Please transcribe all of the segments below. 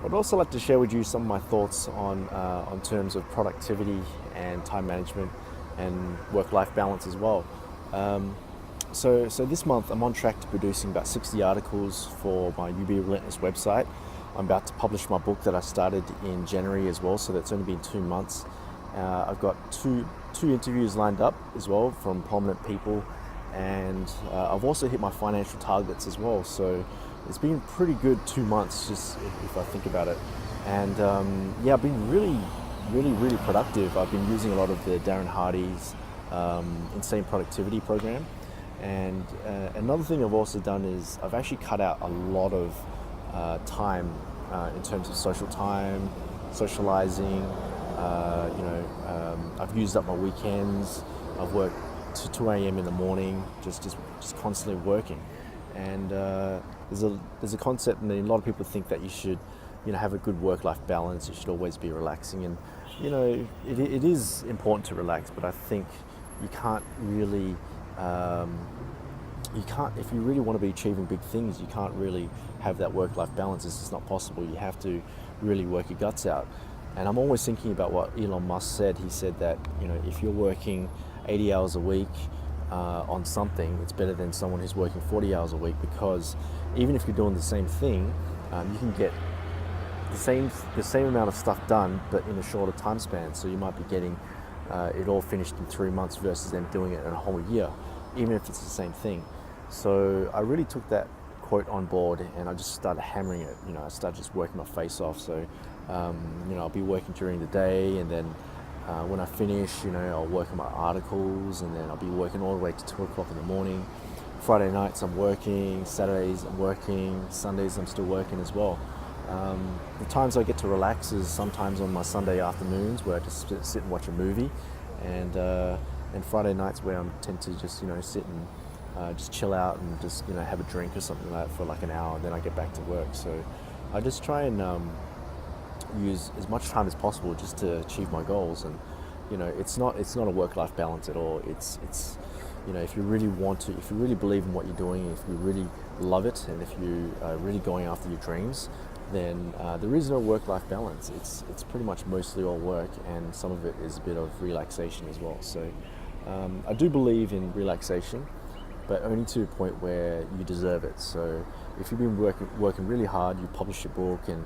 I'd also like to share with you some of my thoughts on terms of productivity and time management and work-life balance as well. Um, so this month I'm on track to producing about 60 articles for my UB Relentless website. I'm about to publish my book that I started in January as well, so that's only been 2 months. I've got two interviews lined up as well from prominent people, and I've also hit my financial targets as well. So it's been pretty good 2 months, just if I think about it. And yeah, I've been really productive. I've been using a lot of the Darren Hardy's Insane Productivity program. And another thing I've also done is I've actually cut out a lot of time in terms of social time, socializing. I've used up my weekends. I've worked to 2 a.m. in the morning, just constantly working. And there's a concept, and a lot of people think that you should, have a good work-life balance. You should always be relaxing, and it is important to relax. But I think you can't really, if you really want to be achieving big things, you can't really have that work-life balance. It's just not possible. You have to really work your guts out. And I'm always thinking about what Elon Musk said. He said that if you're working 80 hours a week on something, it's better than someone who's working 40 hours a week, because even if you're doing the same thing, you can get the same amount of stuff done, but in a shorter time span. So you might be getting it all finished in 3 months versus them doing it in a whole year, even if it's the same thing. So I really took that quote on board, and I just started hammering it. I started just working my face off. So I'll be working during the day, and then when I finish, I'll work on my articles, and then I'll be working all the way to 2 o'clock in the morning. Friday nights I'm working, Saturdays I'm working, Sundays I'm still working as well. The times I get to relax is sometimes on my Sunday afternoons, where I just sit and watch a movie, and Friday nights where I tend to just sit and just chill out and just have a drink or something like that for like an hour, and then I get back to work. So I just try and use as much time as possible just to achieve my goals. And it's not a work-life balance at all. It's if you really want to, if you really believe in what you're doing, if you really love it, and if you are really going after your dreams, then there is no work-life balance. It's pretty much mostly all work, and some of it is a bit of relaxation as well. So I do believe in relaxation, but only to a point where you deserve it. So if you've been working really hard, you publish your book, and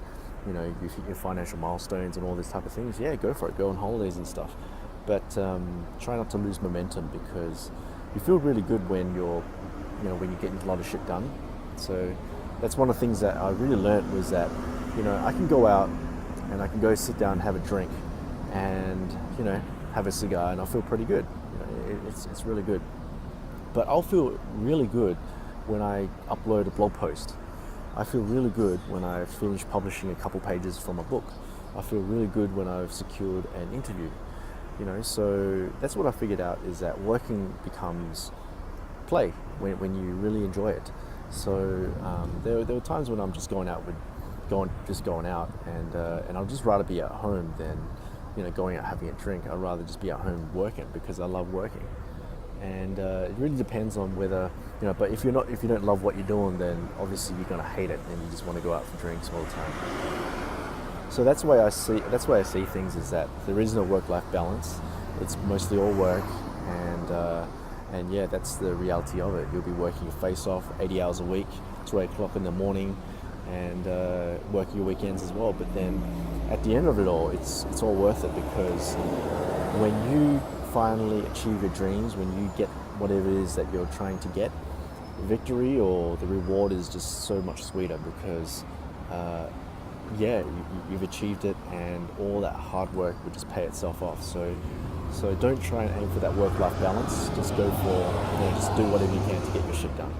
you hit your financial milestones and all these type of things, yeah, go for it. Go on holidays and stuff. But try not to lose momentum, because you feel really good when when you're getting a lot of shit done. So that's one of the things that I really learned, was that I can go out and I can go sit down and have a drink and have a cigar, and I feel pretty good. It's really good. But I'll feel really good when I upload a blog post. I feel really good when I've finished publishing a couple pages from a book. I feel really good when I've secured an interview. So that's what I figured out, is that working becomes play when you really enjoy it. So there were times when I'm just going out, and I'd just rather be at home than going out having a drink. I'd rather just be at home working, because I love working. And it really depends on whether but if you don't love what you're doing, then obviously you're going to hate it, and you just want to go out for drinks all the time. So that's the way I see things, is that there is no work-life balance. It's mostly all work, and yeah, that's the reality of it. You'll be working your face off 80 hours a week, 2 o'clock in the morning, and working your weekends as well. But then at the end of it all, it's all worth it, because when you finally achieve your dreams, when you get whatever it is that you're trying to get, victory or the reward is just so much sweeter, because you've achieved it, and all that hard work will just pay itself off. So don't try and aim for that work-life balance. Just go for, just do whatever you can to get your shit done.